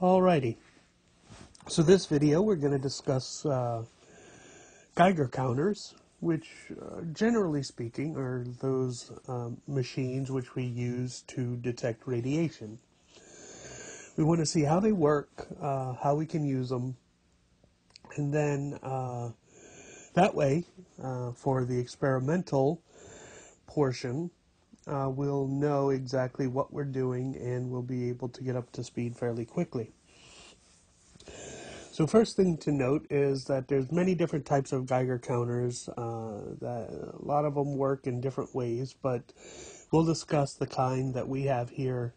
Alrighty, so this video we're going to discuss Geiger counters, which generally speaking are those machines which we use to detect radiation. We want to see how they work, how we can use them, and then that way, for the experimental portion, we'll know exactly what we're doing and we'll be able to get up to speed fairly quickly. So first thing to note is that there's many different types of Geiger counters. That a lot of them work in different ways, but we'll discuss the kind that we have here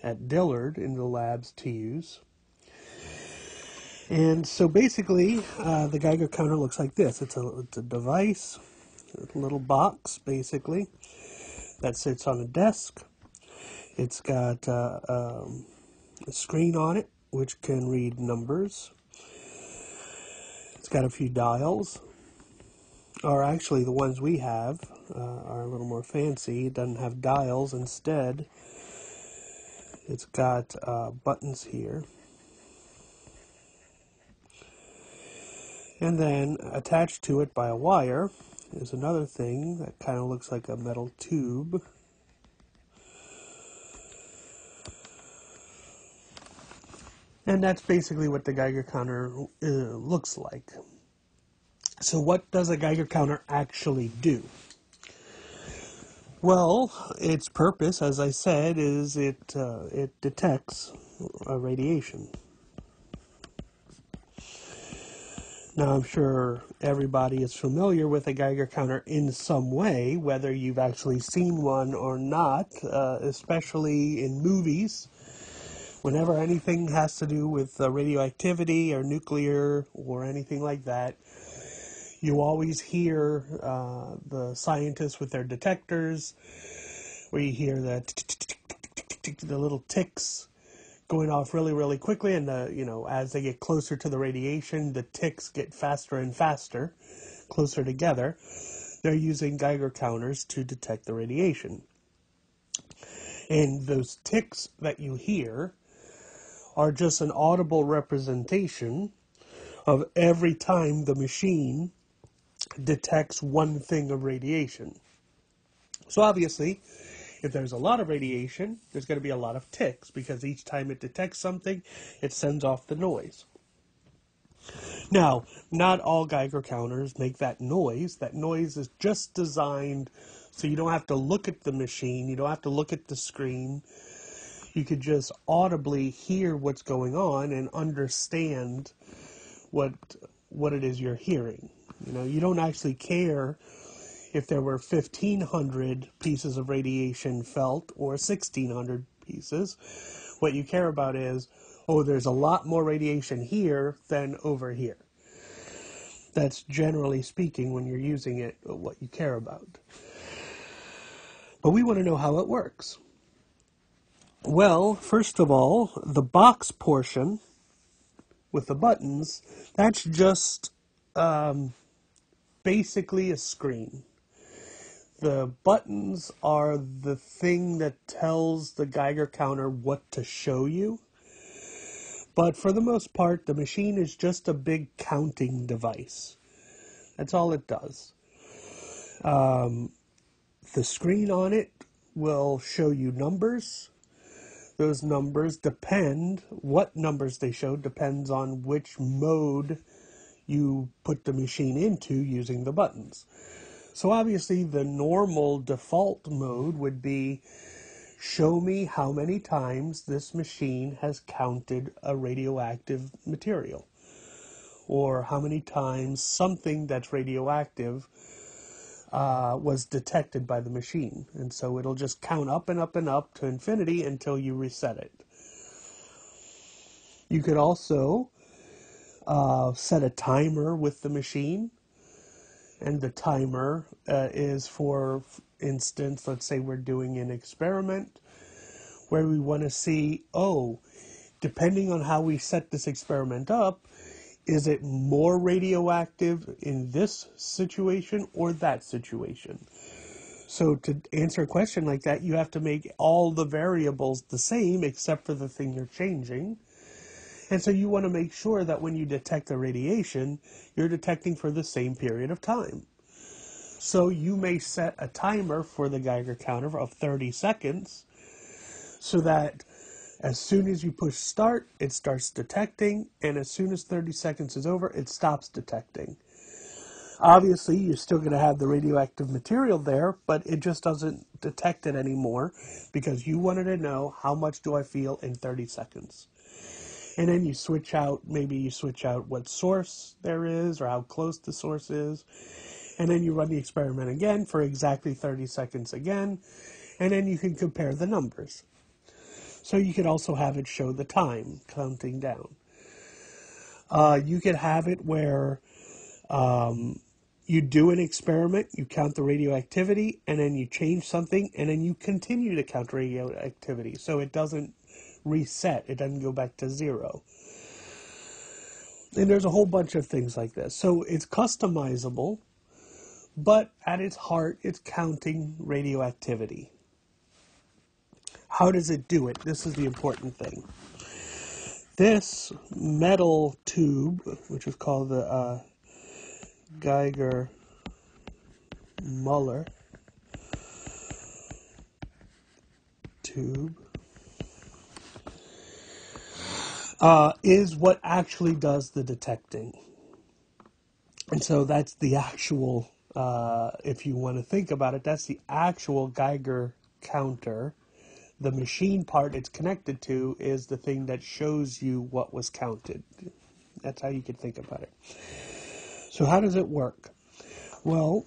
at Dillard in the labs to use. And so basically, the Geiger counter looks like this. It's a device, a little box, basically, that sits on a desk. It's got a screen on it, which can read numbers. It's got a few dials, or actually the ones we have are a little more fancy. It doesn't have dials. Instead, it's got buttons here. And then attached to it by a wire is another thing that kind of looks like a metal tube. And that's basically what the Geiger counter looks like. So what does a Geiger counter actually do? Well, its purpose, as I said, is it detects radiation. Now, I'm sure everybody is familiar with a Geiger counter in some way, whether you've actually seen one or not, especially in movies. Whenever anything has to do with radioactivity or nuclear or anything like that, you always hear the scientists with their detectors, where you hear the little ticks going off really, really quickly, and as they get closer to the radiation, the ticks get faster and faster, closer together. They're using Geiger counters to detect the radiation. And those ticks that you hear are just an audible representation of every time the machine detects one thing of radiation. So obviously, if there's a lot of radiation, there's going to be a lot of ticks, because each time it detects something, it sends off the noise. Now, not all Geiger counters make that noise. That noise is just designed so you don't have to look at the machine, you don't have to look at the screen. You could just audibly hear what's going on and understand what it is you're hearing. You don't actually care if there were 1,500 pieces of radiation felt or 1,600 pieces. What you care about is, there's a lot more radiation here than over here. That's generally speaking, when you're using it, what you care about. But we want to know how it works. Well, first of all, the box portion with the buttons, that's just basically a screen. The buttons are the thing that tells the Geiger counter what to show you. But for the most part, the machine is just a big counting device. That's all it does. The screen on it will show you numbers. Those numbers what numbers they show depends on which mode you put the machine into using the buttons. So obviously the normal default mode would be, show me how many times this machine has counted a radioactive material, or how many times something that's radioactive was detected by the machine. And so it'll just count up and up and up to infinity until you reset it. You could also set a timer with the machine. And the timer is for instance, let's say we're doing an experiment where we want to see, depending on how we set this experiment up, is it more radioactive in this situation or that situation? So to answer a question like that, you have to make all the variables the same except for the thing you're changing. And so you want to make sure that when you detect the radiation, you're detecting for the same period of time. So you may set a timer for the Geiger counter of 30 seconds so that as soon as you push start, it starts detecting, and as soon as 30 seconds is over, it stops detecting. Obviously, you're still going to have the radioactive material there, but it just doesn't detect it anymore because you wanted to know how much do I feel in 30 seconds. And then you switch out, maybe you switch out what source there is or how close the source is. And then you run the experiment again for exactly 30 seconds again. And then you can compare the numbers. So you could also have it show the time counting down. You could have it where you do an experiment, you count the radioactivity, and then you change something, and then you continue to count radioactivity. So it doesn't reset, it doesn't go back to zero. And there's a whole bunch of things like this. So it's customizable, but at its heart, it's counting radioactivity. How does it do it? This is the important thing. This metal tube, which is called the Geiger Muller tube, is what actually does the detecting. And so that's the actual, if you want to think about it, that's the actual Geiger counter. The machine part it's connected to is the thing that shows you what was counted. That's how you could think about it. So how does it work? Well,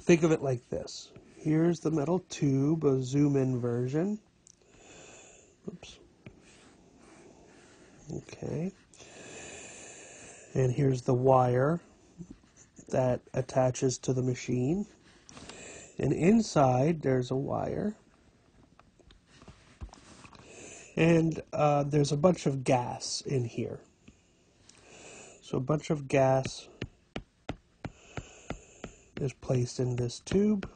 think of it like this. Here's the metal tube, a zoom-in version. Oops. Okay. And here's the wire that attaches to the machine. And inside there's a wire. And there's a bunch of gas in here. So a bunch of gas is placed in this tube.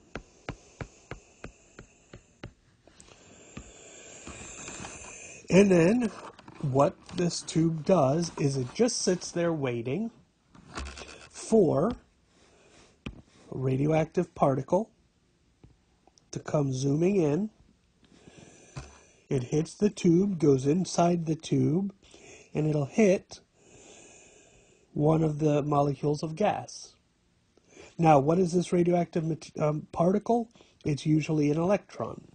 And then what this tube does is it just sits there waiting for a radioactive particle to come zooming in. It hits the tube, goes inside the tube, and it'll hit one of the molecules of gas. Now, what is this radioactive particle? It's usually an electron.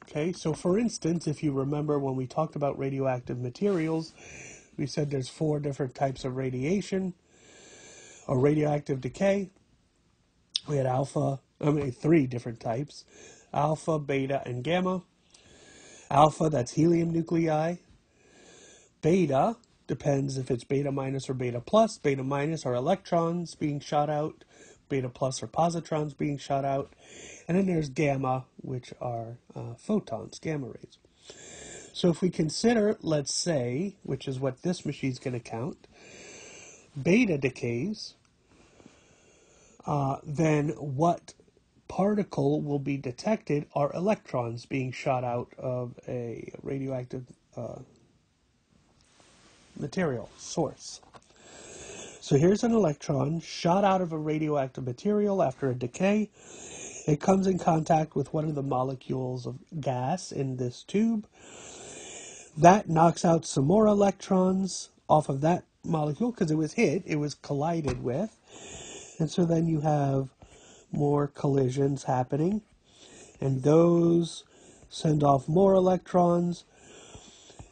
Okay, so for instance, if you remember when we talked about radioactive materials, we said there's 4 different types of radiation or radioactive decay. We had 3 different types: alpha, beta, and gamma. Alpha, that's helium nuclei. Beta depends if it's beta minus or beta plus. Beta minus are electrons being shot out. Beta plus are positrons being shot out. And then there's gamma, which are photons, gamma rays. So if we consider, let's say, which is what this machine's going to count, beta decays, then what particle will be detected are electrons being shot out of a radioactive material source. So here's an electron shot out of a radioactive material after a decay. It comes in contact with one of the molecules of gas in this tube. That knocks out some more electrons off of that molecule because it was hit, it was collided with. And so then you have more collisions happening. And those send off more electrons.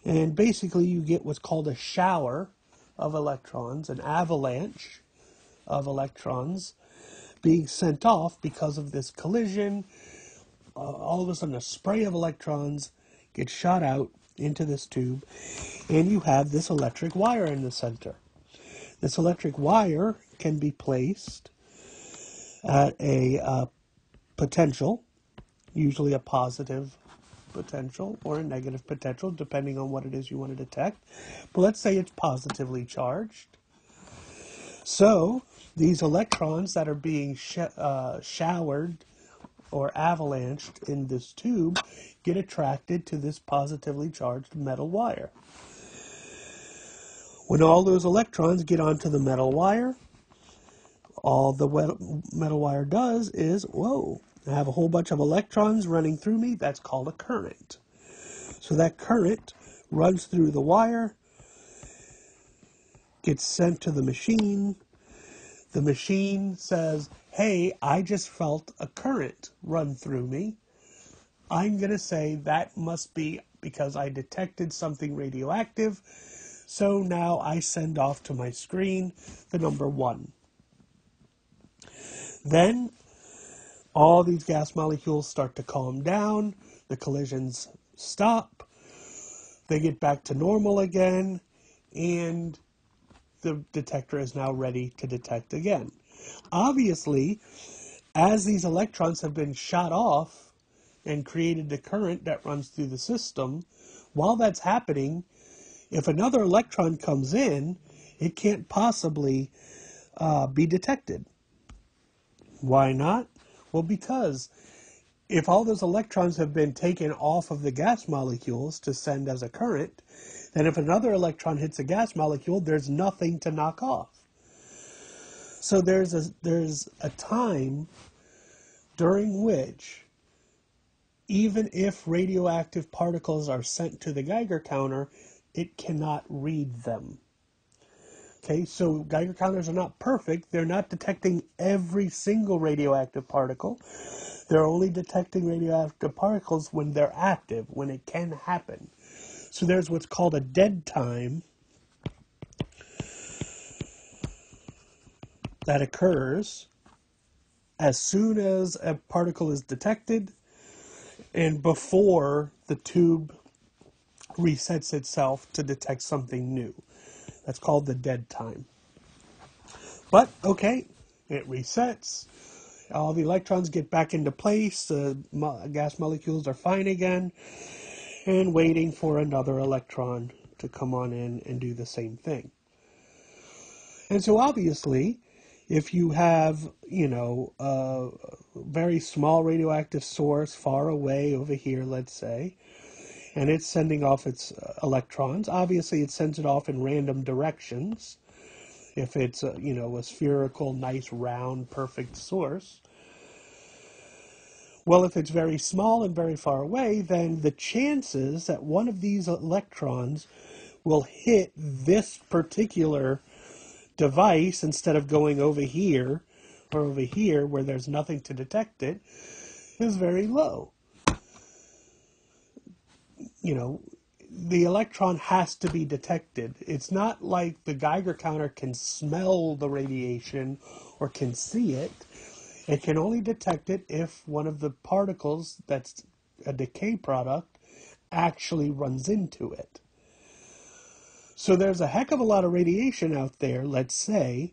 And basically you get what's called a shower of electrons, an avalanche of electrons being sent off because of this collision. All of a sudden a spray of electrons gets shot out into this tube, and you have this electric wire in the center. This electric wire can be placed at a potential, usually a positive potential or a negative potential, depending on what it is you want to detect. But let's say it's positively charged. So these electrons that are being showered or avalanched in this tube get attracted to this positively charged metal wire. When all those electrons get onto the metal wire, all the metal wire does is, whoa, I have a whole bunch of electrons running through me. That's called a current. So that current runs through the wire, gets sent to the machine. The machine says, hey, I just felt a current run through me. I'm going to say that must be because I detected something radioactive. So now I send off to my screen the number 1. Then all these gas molecules start to calm down. The collisions stop. They get back to normal again. And the detector is now ready to detect again. Obviously, as these electrons have been shot off and created the current that runs through the system, while that's happening, if another electron comes in, it can't possibly be detected. Why not? Well, because if all those electrons have been taken off of the gas molecules to send as a current, then if another electron hits a gas molecule, there's nothing to knock off. So there's a time during which, even if radioactive particles are sent to the Geiger counter, it cannot read them. Okay, so Geiger counters are not perfect. They're not detecting every single radioactive particle. They're only detecting radioactive particles when they're active, when it can happen. So there's what's called a dead time that occurs as soon as a particle is detected and before the tube resets itself to detect something new. That's called the dead time. But, okay, it resets. All the electrons get back into place. The gas molecules are fine again. And waiting for another electron to come on in and do the same thing. And so obviously, if you have, a very small radioactive source far away over here, let's say, and it's sending off its electrons, obviously it sends it off in random directions. If it's, a spherical, nice, round, perfect source. Well, if it's very small and very far away, then the chances that one of these electrons will hit this particular device instead of going over here or over here where there's nothing to detect it is very low. The electron has to be detected. It's not like the Geiger counter can smell the radiation or can see it. It can only detect it if one of the particles that's a decay product actually runs into it. So there's a heck of a lot of radiation out there, let's say,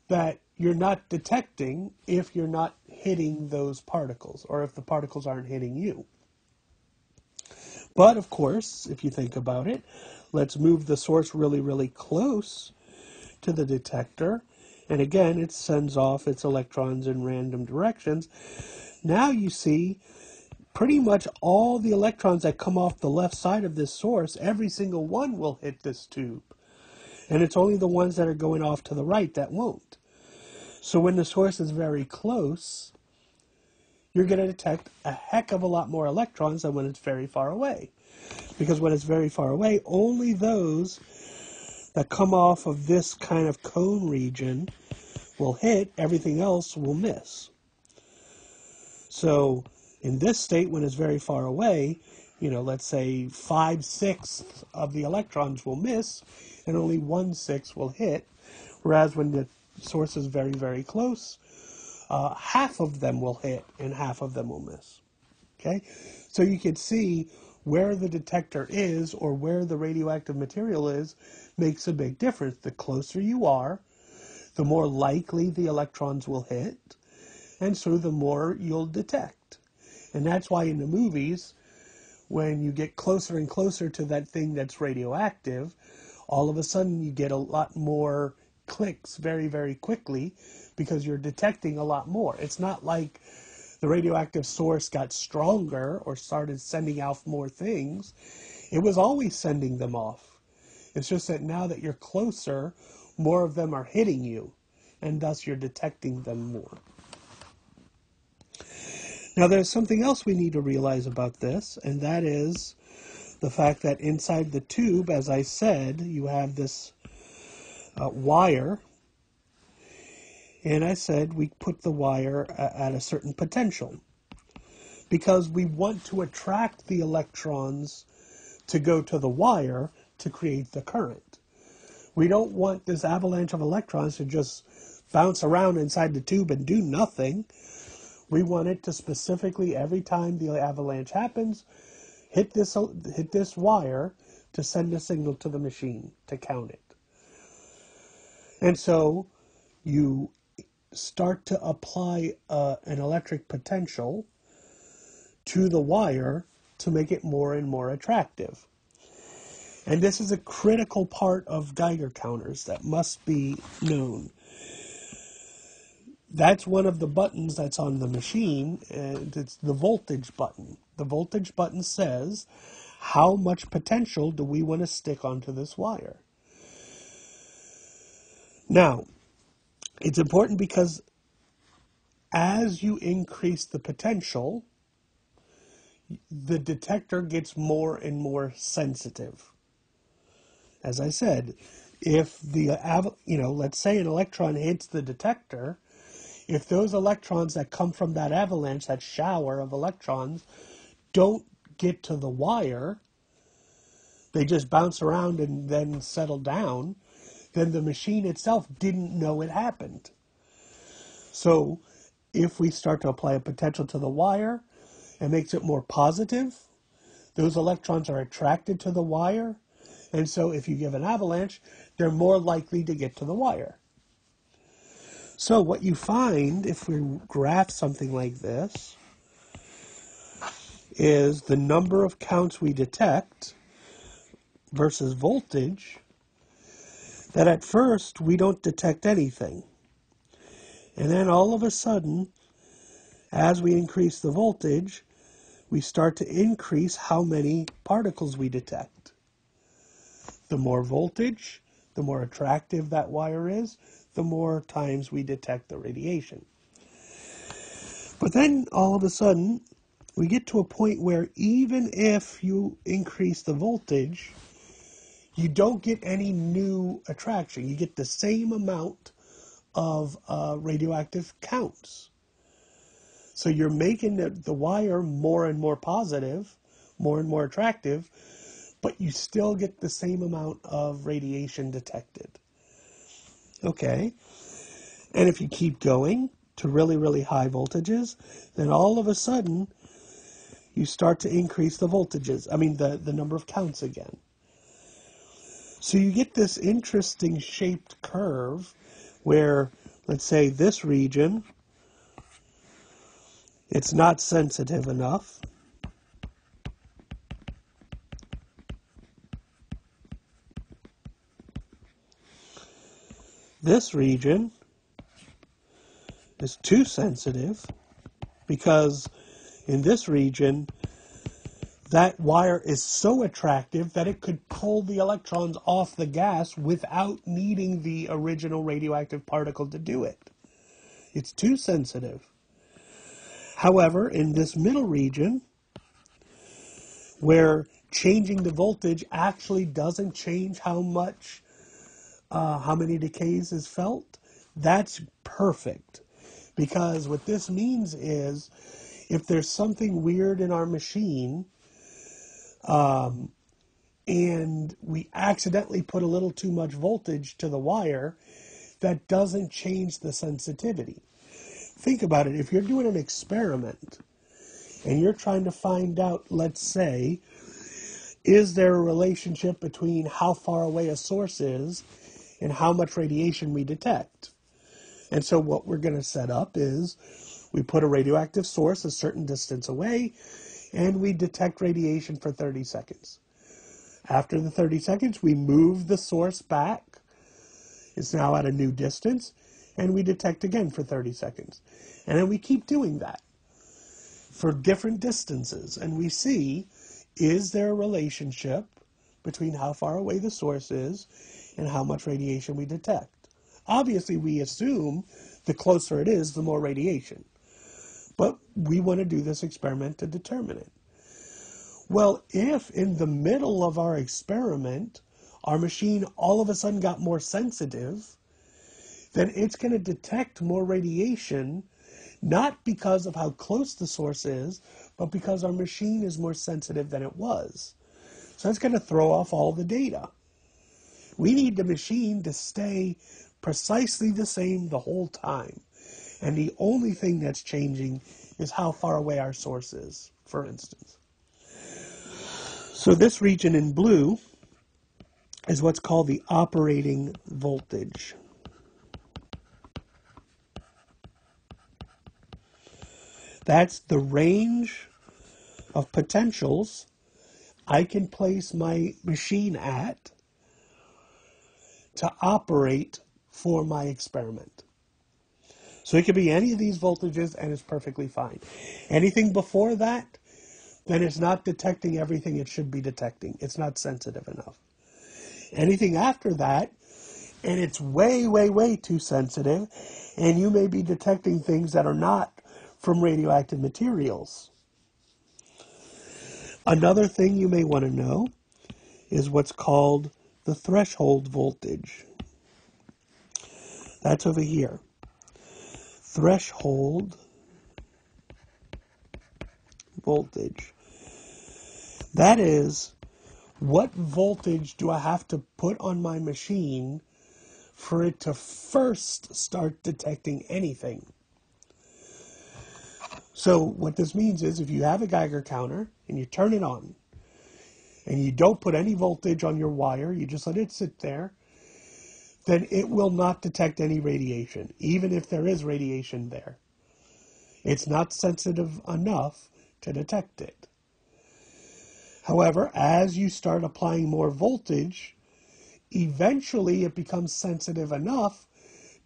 that you're not detecting if you're not hitting those particles or if the particles aren't hitting you. But, of course, if you think about it, let's move the source really, really close to the detector. And again, it sends off its electrons in random directions. Now you see pretty much all the electrons that come off the left side of this source, every single one will hit this tube. And it's only the ones that are going off to the right that won't. So when the source is very close, you're going to detect a heck of a lot more electrons than when it's very far away. Because when it's very far away, only those that come off of this kind of cone region will hit, everything else will miss. So in this state, when it's very far away, let's say 5/6 of the electrons will miss and only 1/6 will hit. Whereas when the source is very, very close, half of them will hit and half of them will miss. Okay? So you can see where the detector is or where the radioactive material is makes a big difference. The closer you are, the more likely the electrons will hit, and so the more you'll detect. And that's why in the movies, when you get closer and closer to that thing that's radioactive, all of a sudden you get a lot more clicks very, very quickly because you're detecting a lot more. It's not like the radioactive source got stronger or started sending off more things. It was always sending them off. It's just that now that you're closer, more of them are hitting you, and thus you're detecting them more. Now there's something else we need to realize about this, and that is the fact that inside the tube, as I said, you have this wire, and I said we put the wire at a certain potential because we want to attract the electrons to go to the wire to create the current. We don't want this avalanche of electrons to just bounce around inside the tube and do nothing. We want it to specifically, every time the avalanche happens, hit this wire to send a signal to the machine to count it. And so you start to apply an electric potential to the wire to make it more and more attractive. And this is a critical part of Geiger counters that must be known. That's one of the buttons that's on the machine, and it's the voltage button. The voltage button says, how much potential do we want to stick onto this wire? Now, it's important because as you increase the potential, the detector gets more and more sensitive. As I said, if let's say an electron hits the detector, if those electrons that come from that avalanche, that shower of electrons, don't get to the wire, they just bounce around and then settle down, then the machine itself didn't know it happened. So if we start to apply a potential to the wire, it makes it more positive. Those electrons are attracted to the wire. And so if you give an avalanche, they're more likely to get to the wire. So what you find, if we graph something like this, is the number of counts we detect versus voltage, that at first we don't detect anything. And then all of a sudden, as we increase the voltage, we start to increase how many particles we detect. The more voltage, the more attractive that wire is, the more times we detect the radiation. But then all of a sudden, we get to a point where even if you increase the voltage, you don't get any new attraction. You get the same amount of radioactive counts. So you're making the wire more and more positive, more and more attractive, but you still get the same amount of radiation detected. Okay. And if you keep going to really, really high voltages, then all of a sudden you start to increase the voltages. The number of counts again. So you get this interesting shaped curve where, let's say, this region, it's not sensitive enough. This region is too sensitive because in this region, that wire is so attractive that it could pull the electrons off the gas without needing the original radioactive particle to do it. It's too sensitive. However, in this middle region, where changing the voltage actually doesn't change how many decays is felt, that's perfect. Because what this means is, if there's something weird in our machine, and we accidentally put a little too much voltage to the wire, that doesn't change the sensitivity. Think about it. If you're doing an experiment and you're trying to find out, let's say, is there a relationship between how far away a source is and how much radiation we detect? And so what we're going to set up is we put a radioactive source a certain distance away and we detect radiation for 30 seconds. After the 30 seconds, we move the source back. It's now at a new distance, and we detect again for 30 seconds. And then we keep doing that for different distances. And we see, is there a relationship between how far away the source is and how much radiation we detect. Obviously, we assume the closer it is, the more radiation. But we want to do this experiment to determine it. Well, if in the middle of our experiment, our machine all of a sudden got more sensitive, then it's going to detect more radiation, not because of how close the source is, but because our machine is more sensitive than it was. So that's going to throw off all the data. We need the machine to stay precisely the same the whole time. And the only thing that's changing is how far away our source is, for instance. So this region in blue is what's called the operating voltage. That's the range of potentials I can place my machine at to operate for my experiment. So it could be any of these voltages and it's perfectly fine. Anything before that, then it's not detecting everything it should be detecting. It's not sensitive enough. Anything after that, and it's way, way, way too sensitive, and you may be detecting things that are not from radioactive materials. Another thing you may want to know is what's called the threshold voltage. That's over here. Threshold voltage. That is, what voltage do I have to put on my machine for it to first start detecting anything? So what this means is if you have a Geiger counter and you turn it on and you don't put any voltage on your wire, you just let it sit there, then it will not detect any radiation, even if there is radiation there. It's not sensitive enough to detect it. However, as you start applying more voltage, eventually it becomes sensitive enough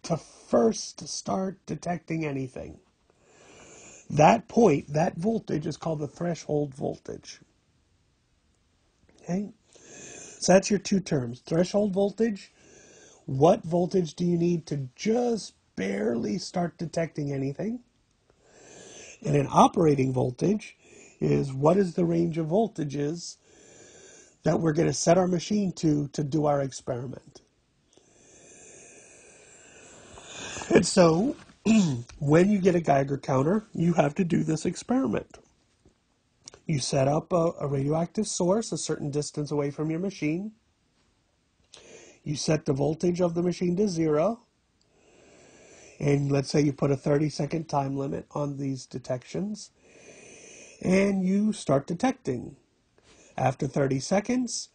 to first start detecting anything. That point, that voltage is called the threshold voltage. Okay? So that's your two terms. Threshold voltage, what voltage do you need to just barely start detecting anything? And an operating voltage is what is the range of voltages that we're going to set our machine to do our experiment. And so, when you get a Geiger counter, you have to do this experiment. You set up a radioactive source a certain distance away from your machine. You set the voltage of the machine to 0. And let's say you put a 30-second time limit on these detections. And you start detecting. After 30 seconds,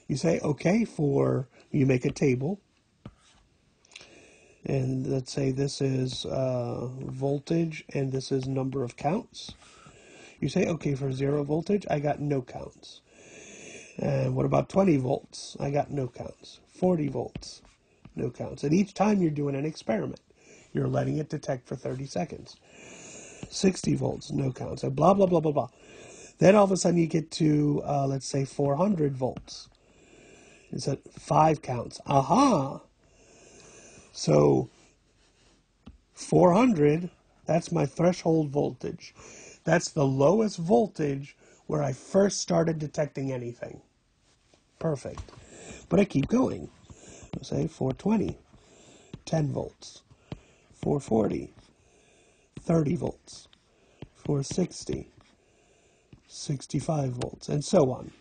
you say, okay, you make a table. And let's say this is voltage and this is number of counts. You say, okay, for 0 voltage, I got no counts. And what about 20 volts? I got no counts. 40 volts, no counts. And each time you're doing an experiment, you're letting it detect for 30 seconds. 60 volts, no counts, and blah, blah, blah, blah, blah. Then all of a sudden you get to, let's say, 400 volts. It's at 5 counts. Aha! So 400, that's my threshold voltage. That's the lowest voltage where I first started detecting anything. Perfect. But I keep going. Let's say 420, 10 volts, 440, 30 volts, 460, 65 volts, and so on.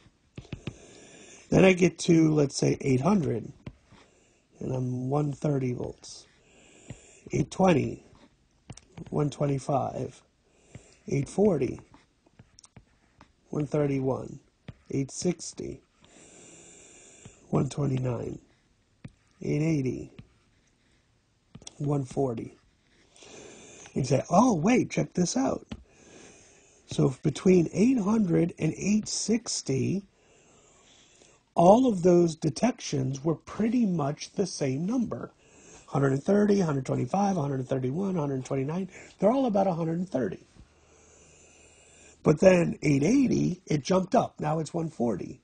Then I get to, let's say, 800, and I'm 130 volts. 820, 125, 840, 131, 860, 129, 880, 140. You say, oh, wait, check this out. So between 800 and 860, all of those detections were pretty much the same number. 130, 125, 131, 129, they're all about 130. But then 880, it jumped up. Now it's 140.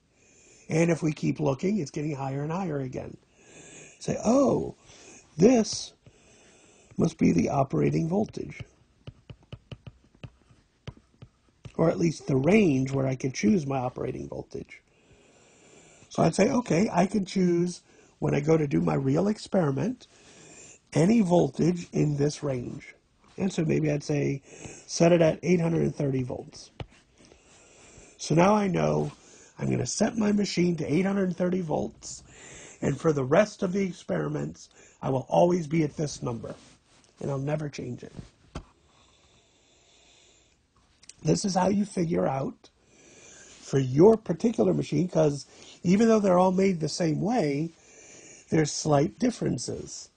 And if we keep looking, it's getting higher and higher again. Say, oh, this must be the operating voltage. Or at least the range where I can choose my operating voltage. So I'd say, okay, I can choose, when I go to do my real experiment, any voltage in this range. And so maybe I'd say, set it at 830 volts. So now I know I'm going to set my machine to 830 volts, and for the rest of the experiments, I will always be at this number, and I'll never change it. This is how you figure out for your particular machine, because even though they're all made the same way, there's slight differences.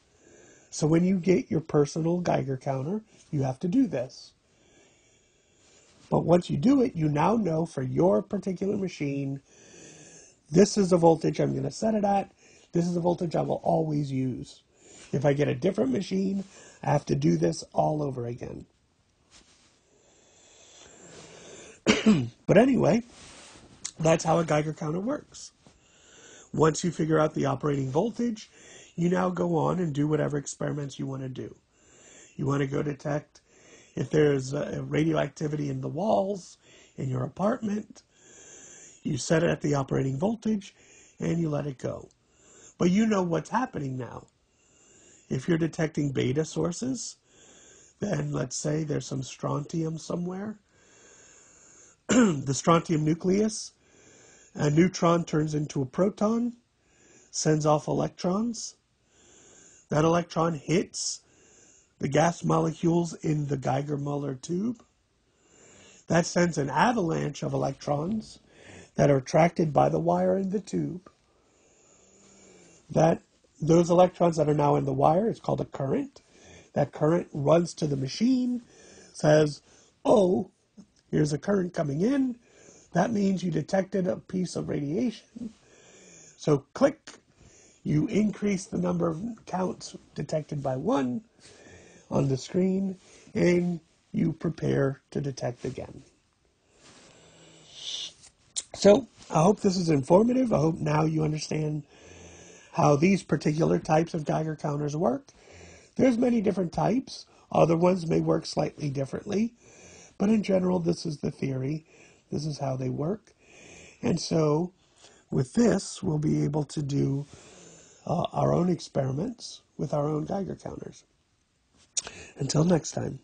So when you get your personal Geiger counter, you have to do this. But once you do it, you now know for your particular machine, this is the voltage I'm going to set it at. This is the voltage I will always use. If I get a different machine, I have to do this all over again. But anyway, that's how a Geiger counter works. Once you figure out the operating voltage, you now go on and do whatever experiments you want to do. You want to go detect if there's radioactivity in the walls in your apartment. You set it at the operating voltage and you let it go. But you know what's happening now. If you're detecting beta sources, then let's say there's some strontium somewhere. The strontium nucleus, a neutron turns into a proton, sends off electrons. That electron hits the gas molecules in the Geiger-Müller tube. That sends an avalanche of electrons that are attracted by the wire in the tube. Those electrons that are now in the wire, it's called a current. That current runs to the machine, says, oh, here's a current coming in. That means you detected a piece of radiation. So click, you increase the number of counts detected by 1 on the screen, and you prepare to detect again. So I hope this is informative. I hope now you understand how these particular types of Geiger counters work. There's many different types. Other ones may work slightly differently. But in general, this is the theory. This is how they work. And so with this, we'll be able to do our own experiments with our own Geiger counters. Until next time.